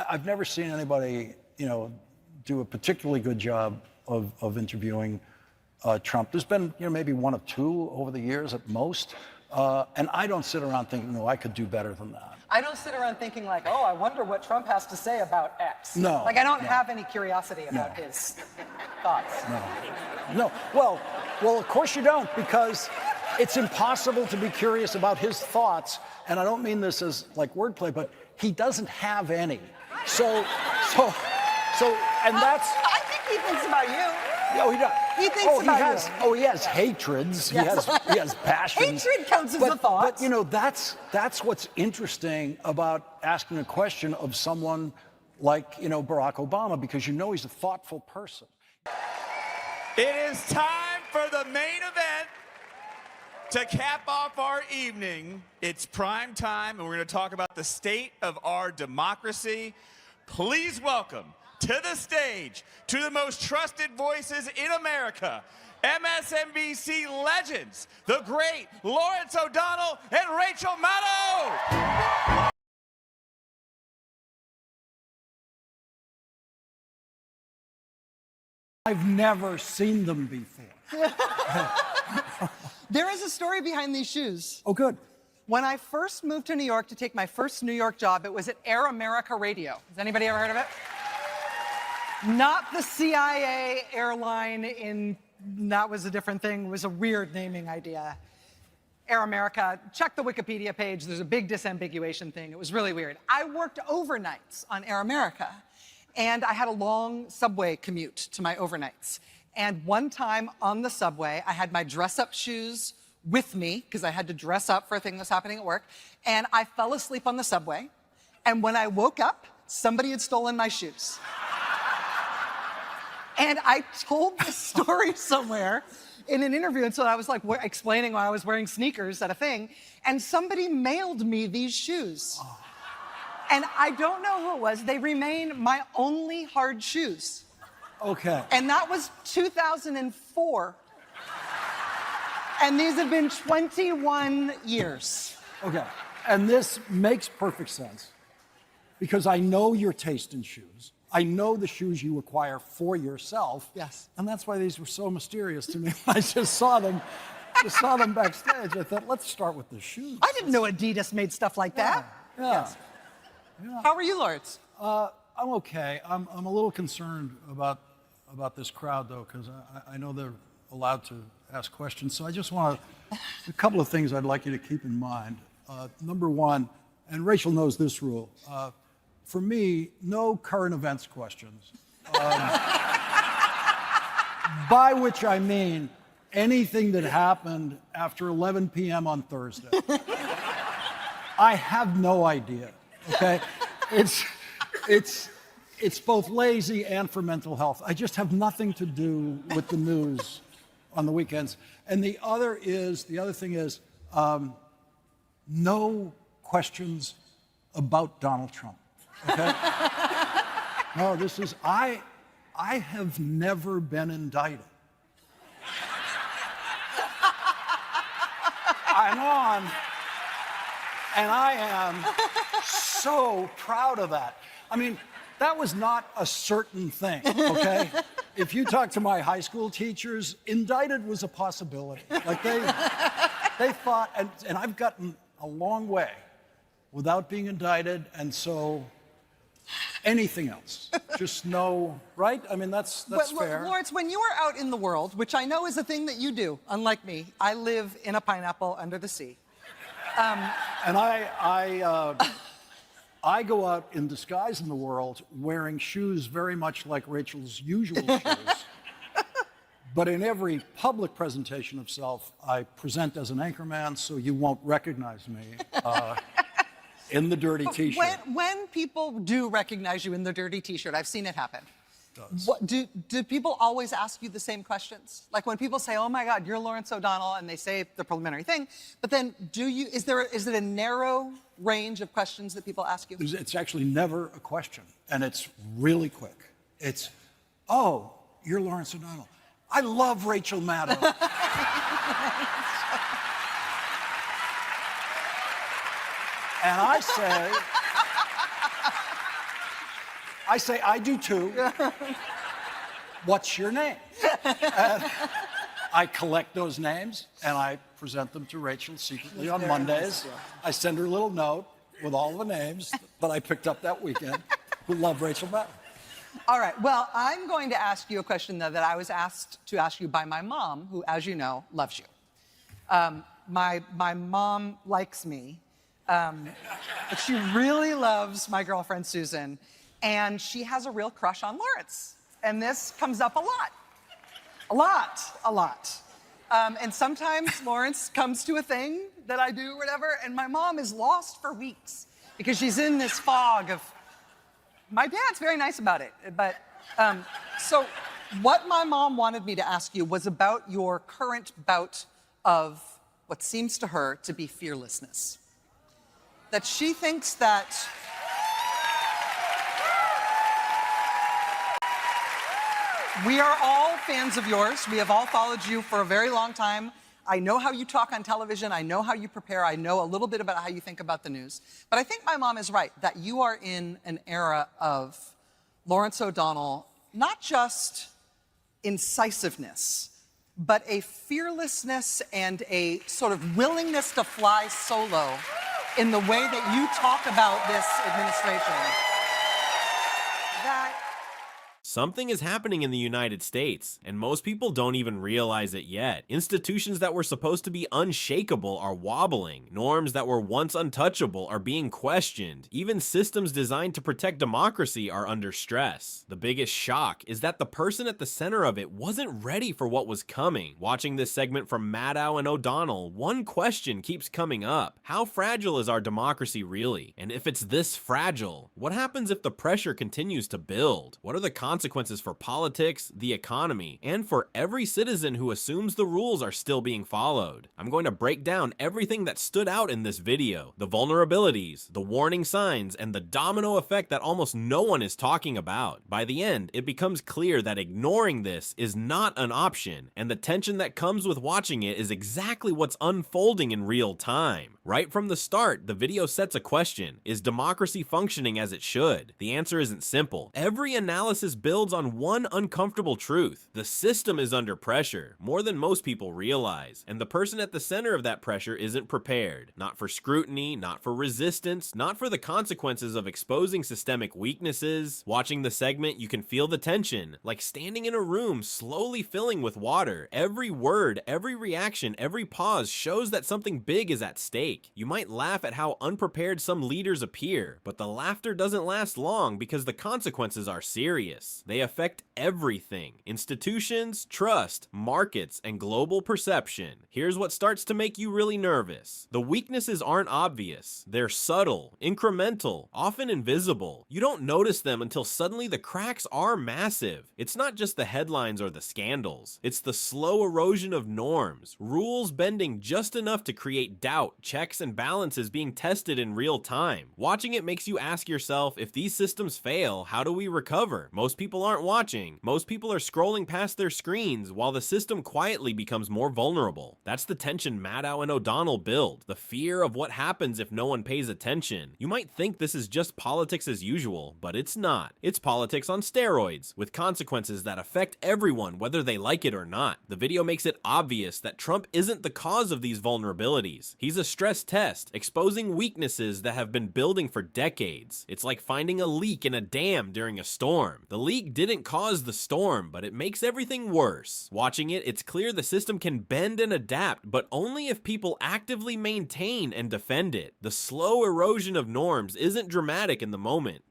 I've never seen anybody, do a particularly good job of interviewing Trump. There's been, maybe one or two over the years at most. And I don't sit around thinking, no, I could do better than that. I don't sit around thinking like, oh, I wonder what Trump has to say about X. No. Like, I don't have any curiosity about his thoughts. No. Well, of course you don't, because it's impossible to be curious about his thoughts. And I don't mean this as like wordplay, but he doesn't have any. So, and that's. I think he thinks about you. Oh, he does. He thinks about you. Oh, he has hatreds. Yes. He has passions. Hatred counts as a thought. But that's what's interesting about asking a question of someone like Barack Obama, because he's a thoughtful person. It is time for the main event to cap off our evening. It's prime time, and we're going to talk about the state of our democracy. Please welcome to the stage, to the most trusted voices in America, MSNBC legends, the great Lawrence O'Donnell and Rachel Maddow. I've never seen them before. There is a story behind these shoes. Oh, good. When I first moved to New York to take my first New York job, it was at Air America Radio. Has anybody ever heard of it? Not the CIA airline that was a different thing. It was a weird naming idea. Air America, check the Wikipedia page. There's a big disambiguation thing. It was really weird. I worked overnights on Air America, and I had a long subway commute to my overnights. And one time on the subway, I had my dress-up shoes with me, because I had to dress up for a thing that was happening at work, and I fell asleep on the subway. And when I woke up, somebody had stolen my shoes. And I told this story somewhere in an interview, and so I was like explaining why I was wearing sneakers at a thing, and somebody mailed me these shoes. Oh. And I don't know who it was. They remain my only hard shoes. Okay. And that was 2004. And these have been 21 years. Okay. And this makes perfect sense, because I know your taste in shoes. I know the shoes you acquire for yourself. Yes. And that's why these were so mysterious to me. I just saw them backstage. I thought, let's start with the shoes. I didn't know Adidas made stuff like that. Yeah. Yes. Yeah. How are you, Lawrence? I'm okay. I'm a little concerned about this crowd, though, because I know they're allowed to ask questions. So I just want a couple of things I'd like you to keep in mind. Number one, and Rachel knows this rule, for me, no current events questions. By which I mean anything that happened after 11 p.m. on Thursday. I have no idea, okay? It's both lazy and for mental health. I just have nothing to do with the news on the weekends. And the other thing is, no questions about Donald Trump. Okay? No, I have never been indicted. I'm on, and I am so proud of that. I mean, that was not a certain thing, okay? If you talk to my high school teachers, indicted was a possibility. Like they thought, and I've gotten a long way without being indicted, and so anything else, just no, right? I mean, that's fair. Lawrence, when you are out in the world, which I know is a thing that you do, unlike me, I live in a pineapple under the sea. And I go out in disguise in the world wearing shoes very much like Rachel's usual shoes. But in every public presentation of self, I present as an anchorman, so you won't recognize me in the dirty T-shirt. When people do recognize you in the dirty T-shirt, I've seen it happen. Does. Do people always ask you the same questions? Like when people say, "Oh my God, you're Lawrence O'Donnell," and they say the preliminary thing, but then is it a narrow range of questions that people ask you? It's actually never a question, and it's really quick. It's, "Oh, you're Lawrence O'Donnell. I love Rachel Maddow." And I say, I say, I do too. What's your name? And I collect those names and I present them to Rachel secretly on Mondays. I send her a little note with all the names that I picked up that weekend who love Rachel Maddow. All right, well, I'm going to ask you a question that I was asked to ask you by my mom, who, as you know, loves you. My mom likes me, but she really loves my girlfriend, Susan, and she has a real crush on Lawrence. And this comes up a lot. A lot. And sometimes Lawrence comes to a thing that I do or whatever, and my mom is lost for weeks because she's in this fog of, my dad's very nice about it. But, so what my mom wanted me to ask you was about your current bout of what seems to her to be fearlessness. That she thinks that we are all fans of yours. We have all followed you for a very long time. I know how you talk on television. I know how you prepare. I know a little bit about how you think about the news. But I think my mom is right, that you are in an era of Lawrence O'Donnell, not just incisiveness, but a fearlessness and a sort of willingness to fly solo in the way that you talk about this administration. That Something is happening in the United States, and most people don't even realize it yet. Institutions that were supposed to be unshakable are wobbling. Norms that were once untouchable are being questioned. Even systems designed to protect democracy are under stress. The biggest shock is that the person at the center of it wasn't ready for what was coming. Watching this segment from Maddow and O'Donnell, one question keeps coming up. How fragile is our democracy really? And if it's this fragile, what happens if the pressure continues to build? What are the consequences for politics, the economy, and for every citizen who assumes the rules are still being followed? I'm going to break down everything that stood out in this video, the vulnerabilities, the warning signs, and the domino effect that almost no one is talking about. By the end, it becomes clear that ignoring this is not an option, and the tension that comes with watching it is exactly what's unfolding in real time. Right from the start, the video sets a question: is democracy functioning as it should? The answer isn't simple. Every analysis builds on one uncomfortable truth: the system is under pressure, more than most people realize, and the person at the center of that pressure isn't prepared. Not for scrutiny, not for resistance, not for the consequences of exposing systemic weaknesses. Watching the segment, you can feel the tension, like standing in a room slowly filling with water. Every word, every reaction, every pause shows that something big is at stake. You might laugh at how unprepared some leaders appear, but the laughter doesn't last long because the consequences are serious. They affect everything: institutions, trust, markets, and global perception. Here's what starts to make you really nervous. The weaknesses aren't obvious. They're subtle, incremental, often invisible. You don't notice them until suddenly the cracks are massive. It's not just the headlines or the scandals. It's the slow erosion of norms, rules bending just enough to create doubt, checks and balances being tested in real time. Watching it makes you ask yourself, if these systems fail, how do we recover? Most people aren't watching. Most people are scrolling past their screens while the system quietly becomes more vulnerable. That's the tension Maddow and O'Donnell build, the fear of what happens if no one pays attention. You might think this is just politics as usual, but it's not. It's politics on steroids, with consequences that affect everyone whether they like it or not. The video makes it obvious that Trump isn't the cause of these vulnerabilities. He's a stress test, exposing weaknesses that have been building for decades. It's like finding a leak in a dam during a storm. The leak didn't cause the storm, but it makes everything worse. Watching it, it's clear the system can bend and adapt, but only if people actively maintain and defend it. The slow erosion of norms isn't dramatic in the moment.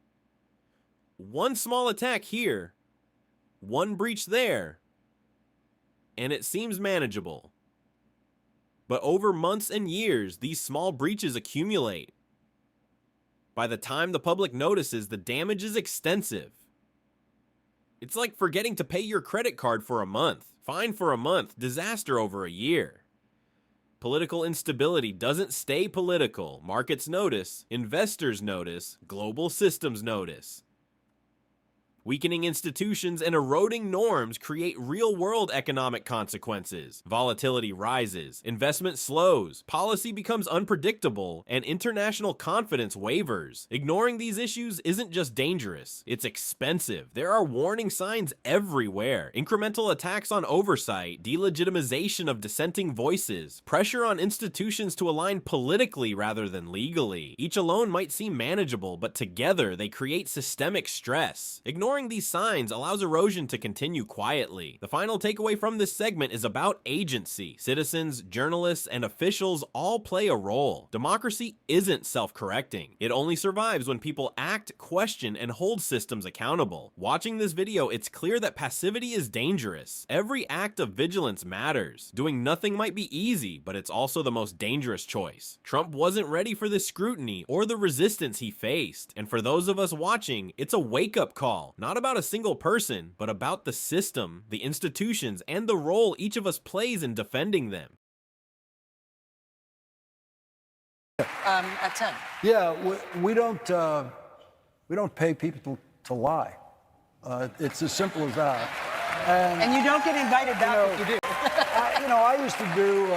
One small attack here, one breach there, and it seems manageable. But over months and years, these small breaches accumulate. By the time the public notices, the damage is extensive. It's like forgetting to pay your credit card for a month. Fine for a month, disaster over a year. Political instability doesn't stay political. Markets notice, investors notice, global systems notice. Weakening institutions and eroding norms create real-world economic consequences. Volatility rises, investment slows, policy becomes unpredictable, and international confidence wavers. Ignoring these issues isn't just dangerous, it's expensive. There are warning signs everywhere. Incremental attacks on oversight, delegitimization of dissenting voices, pressure on institutions to align politically rather than legally. Each alone might seem manageable, but together they create systemic stress. Ignoring these signs allows erosion to continue quietly. The final takeaway from this segment is about agency. Citizens, journalists, and officials all play a role. Democracy isn't self-correcting. It only survives when people act, question, and hold systems accountable. Watching this video, it's clear that passivity is dangerous. Every act of vigilance matters. Doing nothing might be easy, but it's also the most dangerous choice. Trump wasn't ready for this scrutiny or the resistance he faced. And for those of us watching, it's a wake-up call. Not about a single person, but about the system, the institutions, and the role each of us plays in defending them. At 10. Yeah, we don't pay people to lie. It's as simple as that. And you don't get invited back if you do. I used to do,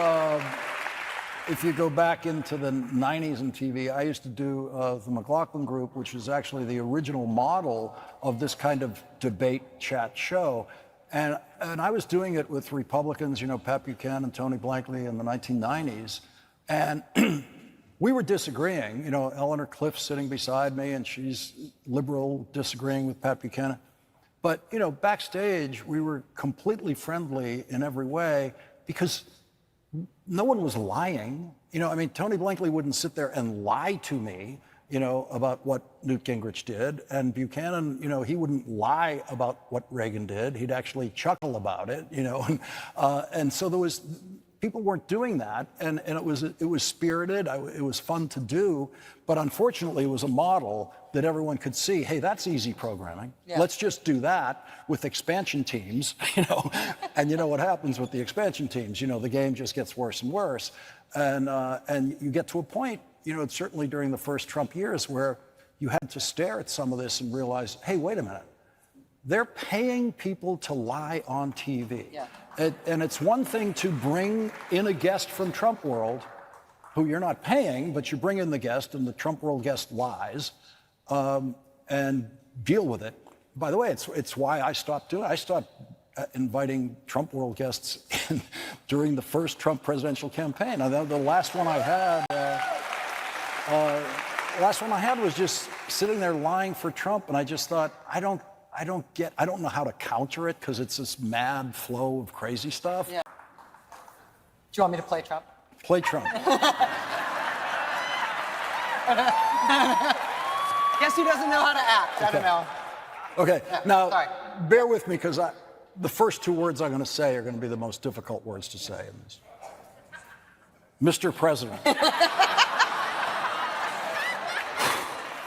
if you go back into the 90s in TV, I used to do the McLaughlin Group, which is actually the original model of this kind of debate chat show. And I was doing it with Republicans, Pat Buchanan and Tony Blankley in the 1990s. And we were disagreeing. Eleanor Cliff's sitting beside me, and she's liberal, disagreeing with Pat Buchanan. But, backstage, we were completely friendly in every way because no one was lying. Tony Blankley wouldn't sit there and lie to me, about what Newt Gingrich did. And Buchanan, he wouldn't lie about what Reagan did. He'd actually chuckle about it, and so people weren't doing that, and it was spirited. It was fun to do, but unfortunately, it was a model that everyone could see. Hey, that's easy programming. Yeah. Let's just do that with expansion teams, And what happens with the expansion teams? The game just gets worse and worse, and you get to a point, certainly during the first Trump years, where you had to stare at some of this and realize, hey, wait a minute. They're paying people to lie on TV. Yeah. And it's one thing to bring in a guest from Trump world who you're not paying, but you bring in the guest and the Trump world guest lies and deal with it. By the way, it's why I stopped doing it. I stopped inviting Trump world guests in during the first Trump presidential campaign. The last one I had was just sitting there lying for Trump, and I just thought, I don't know how to counter it because it's this mad flow of crazy stuff. Yeah. Do you want me to play Trump? Play Trump. Guess he doesn't know how to act. I don't know. Okay. Yeah, now, sorry. Bear with me because the first two words I'm going to say are going to be the most difficult words to say in this. Mr. President.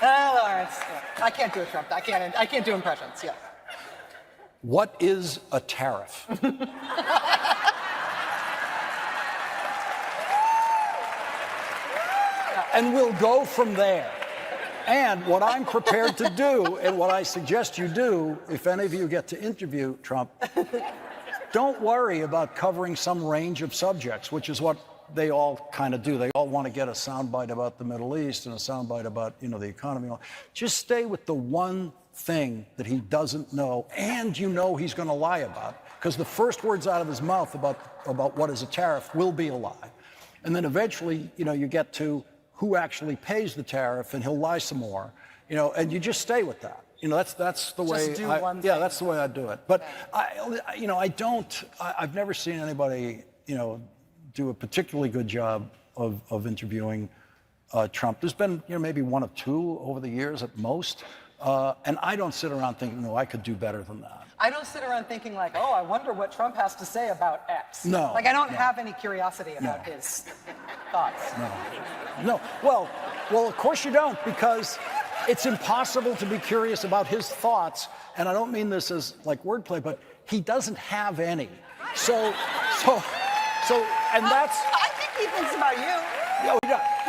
Lawrence. I can't do a Trump. I can't do impressions. Yeah. What is a tariff? And we'll go from there. And what I'm prepared to do, and what I suggest you do, if any of you get to interview Trump, don't worry about covering some range of subjects, which is what they all kind of do. They all want to get a soundbite about the Middle East and a soundbite about, the economy. Just stay with the one thing that he doesn't know, and he's going to lie about, because the first words out of his mouth about what is a tariff will be a lie. And then eventually, you get to who actually pays the tariff, and he'll lie some more, and you just stay with that. That's the way. Yeah, that's the way I do it. But I've never seen anybody, do a particularly good job of interviewing Trump. There's been, maybe one or two over the years at most, and I don't sit around thinking, no, I could do better than that. I don't sit around thinking like, oh, I wonder what Trump has to say about X. No. Like, I don't have any curiosity about his thoughts. No. Well, of course you don't, because it's impossible to be curious about his thoughts, and I don't mean this as like wordplay, but he doesn't have any. So, and that's. I think he thinks about you. Yeah,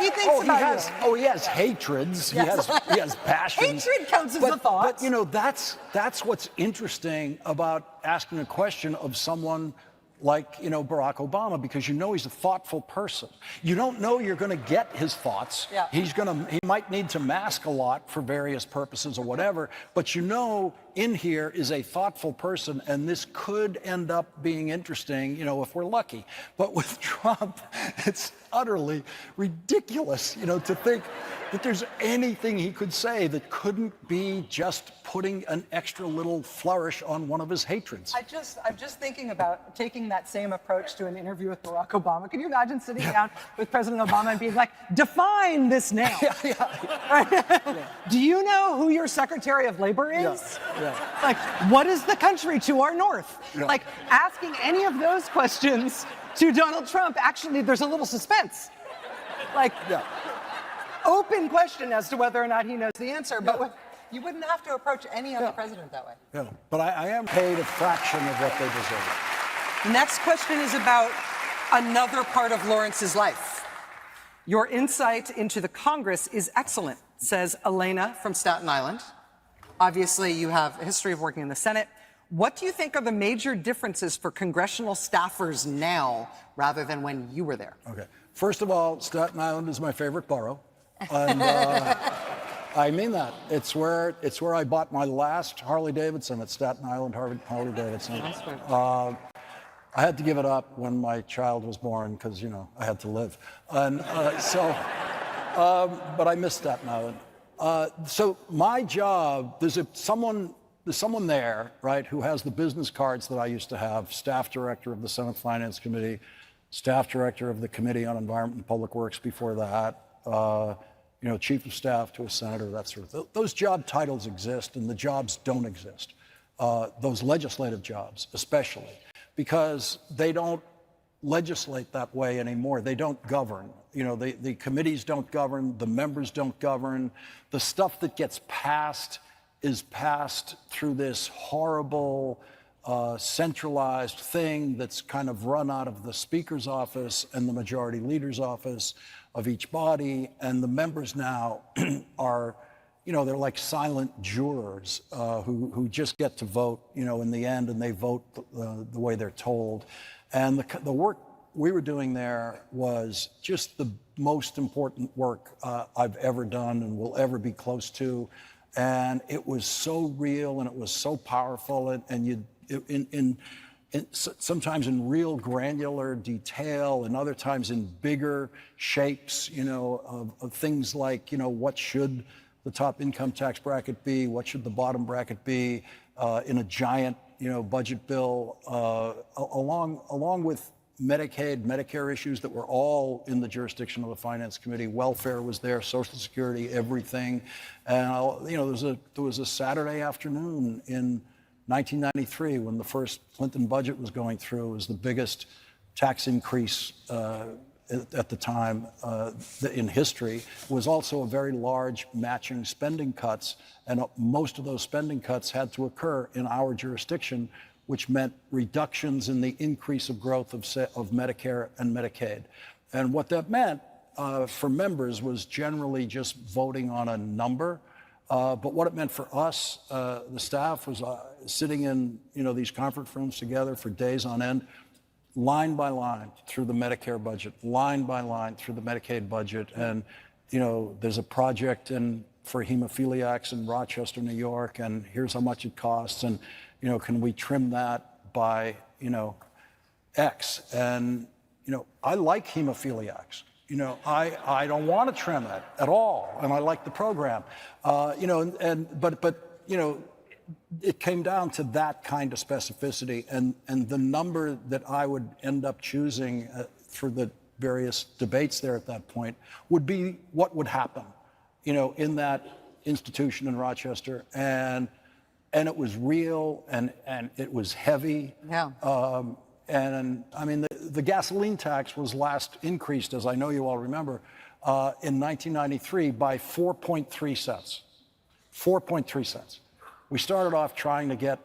he thinks about you. Oh, he has hatreds. Yes. He has passions. Hatred counts as a thought. But you know, that's what's interesting about asking a question of someone like, you know, Barack Obama, because you know he's a thoughtful person. You don't know you're going to get his thoughts. Yeah. He might need to mask a lot for various purposes or whatever, but you know in here is a thoughtful person, and this could end up being interesting, you know, if we're lucky. But with Trump, it's utterly ridiculous, you know, to think that there's anything he could say that couldn't be just putting an extra little flourish on one of his hatreds. I'm just thinking about taking that same approach to an interview with Barack Obama. Can you imagine sitting down with President Obama and being like, define this now? Do you know who your Secretary of Labor is? Like, what is the country to our north? Like, asking any of those questions to Donald Trump, actually, there's a little suspense. Like, open question as to whether or not he knows the answer, but you wouldn't have to approach any other president that way. Yeah, but I am paid a fraction of what they deserve. The next question is about another part of Lawrence's life. Your insight into the Congress is excellent, says Elena from Staten Island. Obviously, you have a history of working in the Senate. What do you think are the major differences for congressional staffers now rather than when you were there? Okay. First of all, Staten Island is my favorite borough. And I mean that. It's where I bought my last Harley Davidson at Staten Island Harley Davidson. I had to give it up when my child was born because, you know, I had to live. And but I miss Staten Island. So my job, there's someone there, right, who has the business cards that I used to have: staff director of the Senate Finance Committee, staff director of the Committee on Environment and Public Works before that, you know, chief of staff to a senator, that sort of thing. Those job titles exist, and the jobs don't exist. Those legislative jobs, especially, because they don't legislate that way anymore. They don't govern. You know, the committees don't govern, the members don't govern. The stuff that gets passed is passed through this horrible centralized thing that's kind of run out of the Speaker's office and the Majority Leader's office of each body. And the members now are, you know, they're like silent jurors who just get to vote, you know, in the end, and they vote the way they're told. And the work we were doing there was just the most important work I've ever done and will ever be close to. And it was so real, and it was so powerful, and sometimes in real granular detail, and other times in bigger shapes, you know, of things like, you know, what should the top income tax bracket be? What should the bottom bracket be in a giant, you know, budget bill, along with Medicaid, Medicare issues that were all in the jurisdiction of the Finance Committee. Welfare was there, Social Security, everything. And, you know, there was a Saturday afternoon in 1993 when the first Clinton budget was going through. It was the biggest tax increase at the time in history. It was also a very large matching spending cuts, and most of those spending cuts had to occur in our jurisdiction, which meant reductions in the increase of growth of Medicare and Medicaid. And what that meant for members was generally just voting on a number. But what it meant for us, the staff, was sitting in, you know, these conference rooms together for days on end, line by line through the Medicare budget, line by line through the Medicaid budget. And, you know, there's a project for hemophiliacs in Rochester, New York, and here's how much it costs. And, you know, can we trim that by, you know, X? And, you know, I like hemophiliacs. You know, I don't want to trim it at all, and I like the program. You know, but you know, it came down to that kind of specificity, and the number that I would end up choosing for the various debates there at that point would be what would happen, you know, in that institution in Rochester. And it was real, and it was heavy. Yeah. And I mean, the gasoline tax was last increased, as I know you all remember, in 1993 by 4.3 cents. 4.3 cents. We started off trying to get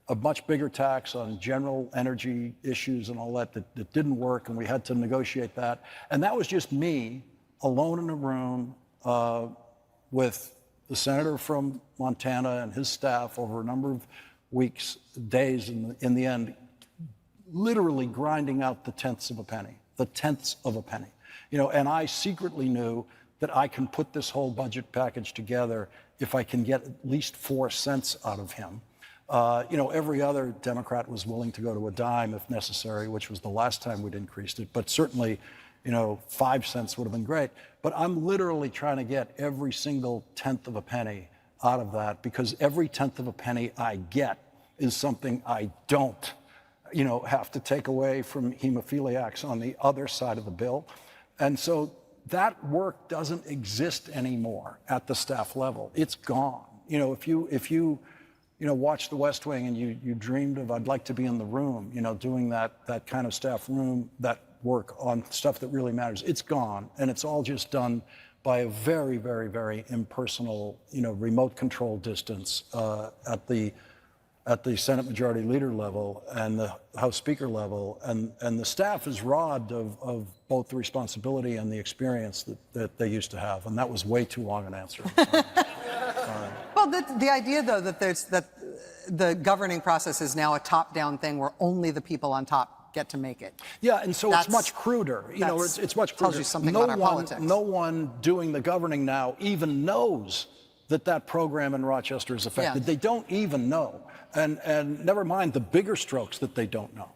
a much bigger tax on general energy issues and all that didn't work, and we had to negotiate that. And that was just me alone in a room with the senator from Montana and his staff over a number of weeks, days, in the end, literally grinding out the tenths of a penny. And I secretly knew that I can put this whole budget package together if I can get at least 4 cents out of him. Every other Democrat was willing to go to a dime if necessary, which was the last time we'd increased it. But certainly, 5 cents would have been great. But I'm literally trying to get every single tenth of a penny out of that, because every tenth of a penny I get is something I don't, have to take away from hemophiliacs on the other side of the bill. And so that work doesn't exist anymore at the staff level. It's gone. If you watch The West Wing and you dreamed of, I'd like to be in the room, doing that kind of staff room, that work on stuff that really matters, it's gone. And it's all just done by a very, very, very impersonal, remote control distance at the Senate Majority Leader level and the House Speaker level. And the staff is robbed of both the responsibility and the experience that they used to have. And that was way too long an answer. Well, the idea, though, that the governing process is now a top-down thing where only the people on top get to make it. Yeah, and so it's much cruder. It's much cruder. Tells you something about our politics. No one doing the governing now even knows that program in Rochester is affected. Yeah. They don't even know. And never mind the bigger strokes that they don't know.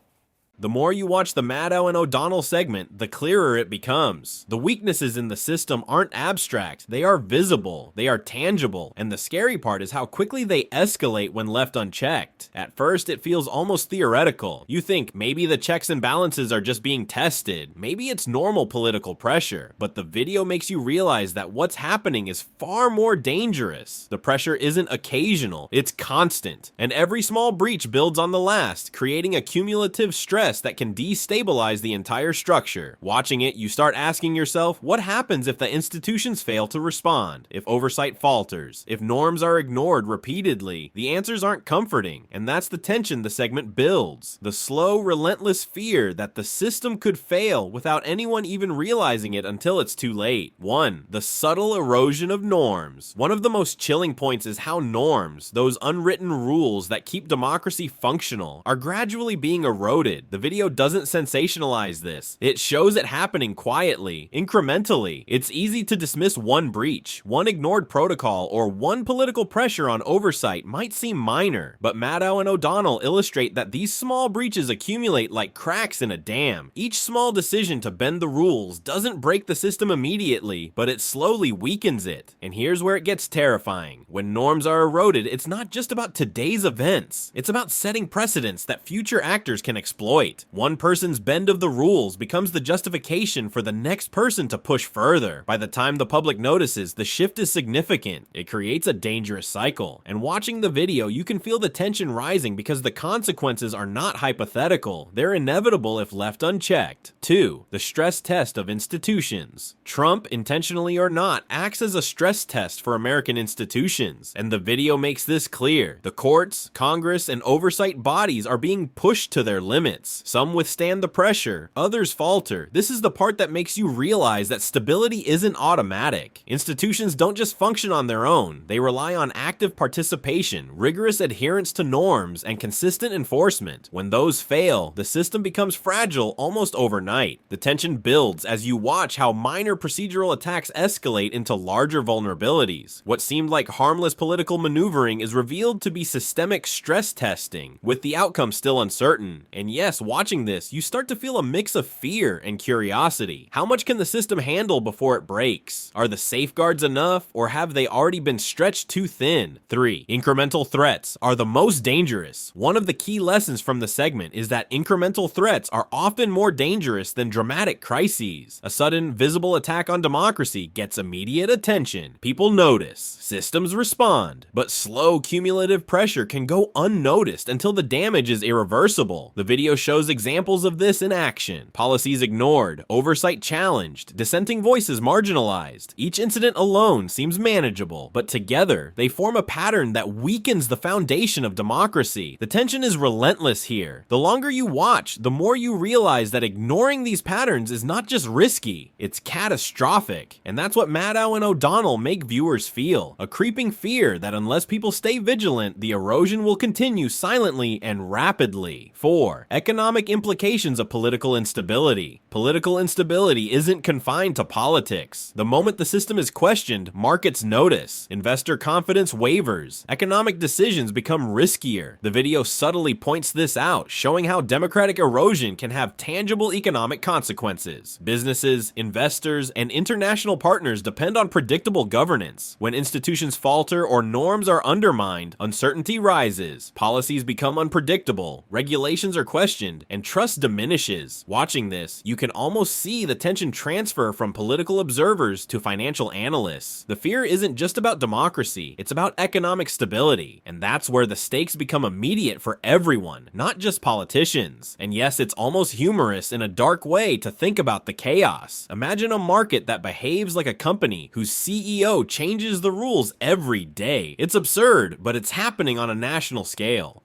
The more you watch the Maddow and O'Donnell segment, the clearer it becomes. The weaknesses in the system aren't abstract, they are visible, they are tangible, and the scary part is how quickly they escalate when left unchecked. At first, it feels almost theoretical. You think maybe the checks and balances are just being tested, maybe it's normal political pressure, but the video makes you realize that what's happening is far more dangerous. The pressure isn't occasional, it's constant, and every small breach builds on the last, creating a cumulative stress that can destabilize the entire structure. Watching it, you start asking yourself, what happens if the institutions fail to respond? If oversight falters? If norms are ignored repeatedly? The answers aren't comforting, and that's the tension the segment builds. The slow, relentless fear that the system could fail without anyone even realizing it until it's too late. 1. The subtle erosion of norms. One of the most chilling points is how norms, those unwritten rules that keep democracy functional, are gradually being eroded. The video doesn't sensationalize this. It shows it happening quietly, incrementally. It's easy to dismiss one breach, one ignored protocol, or one political pressure on oversight might seem minor, but Maddow and O'Donnell illustrate that these small breaches accumulate like cracks in a dam. Each small decision to bend the rules doesn't break the system immediately, but it slowly weakens it. And here's where it gets terrifying. When norms are eroded, it's not just about today's events. It's about setting precedents that future actors can exploit. One person's bend of the rules becomes the justification for the next person to push further. By the time the public notices, the shift is significant. It creates a dangerous cycle. And watching the video, you can feel the tension rising because the consequences are not hypothetical. They're inevitable if left unchecked. 2. The stress test of institutions. Trump, intentionally or not, acts as a stress test for American institutions. And the video makes this clear. The courts, Congress, and oversight bodies are being pushed to their limits. Some withstand the pressure, others falter. This is the part that makes you realize that stability isn't automatic. Institutions don't just function on their own. They rely on active participation, rigorous adherence to norms, and consistent enforcement. When those fail, the system becomes fragile almost overnight. The tension builds as you watch how minor procedural attacks escalate into larger vulnerabilities. What seemed like harmless political maneuvering is revealed to be systemic stress testing, with the outcome still uncertain. And yes, watching this, you start to feel a mix of fear and curiosity. How much can the system handle before it breaks? Are the safeguards enough, or have they already been stretched too thin? 3. Incremental threats are the most dangerous. One of the key lessons from the segment is that incremental threats are often more dangerous than dramatic crises. A sudden, visible attack on democracy gets immediate attention. People notice. Systems respond. But slow, cumulative pressure can go unnoticed until the damage is irreversible. The video shows shows examples of this in action. Policies ignored, oversight challenged, dissenting voices marginalized. Each incident alone seems manageable, but together, they form a pattern that weakens the foundation of democracy. The tension is relentless here. The longer you watch, the more you realize that ignoring these patterns is not just risky, it's catastrophic. And that's what Maddow and O'Donnell make viewers feel. A creeping fear that unless people stay vigilant, the erosion will continue silently and rapidly. 4. Economic implications of political instability. Political instability isn't confined to politics. The moment the system is questioned, markets notice. Investor confidence wavers. Economic decisions become riskier. The video subtly points this out, showing how democratic erosion can have tangible economic consequences. Businesses, investors, and international partners depend on predictable governance. When institutions falter or norms are undermined, uncertainty rises, policies become unpredictable, regulations are questioned, and trust diminishes. Watching this, you can almost see the tension transfer from political observers to financial analysts. The fear isn't just about democracy, it's about economic stability, and that's where the stakes become immediate for everyone, not just politicians. And yes, it's almost humorous in a dark way to think about the chaos. Imagine a market that behaves like a company whose CEO changes the rules every day. It's absurd, but it's happening on a national scale.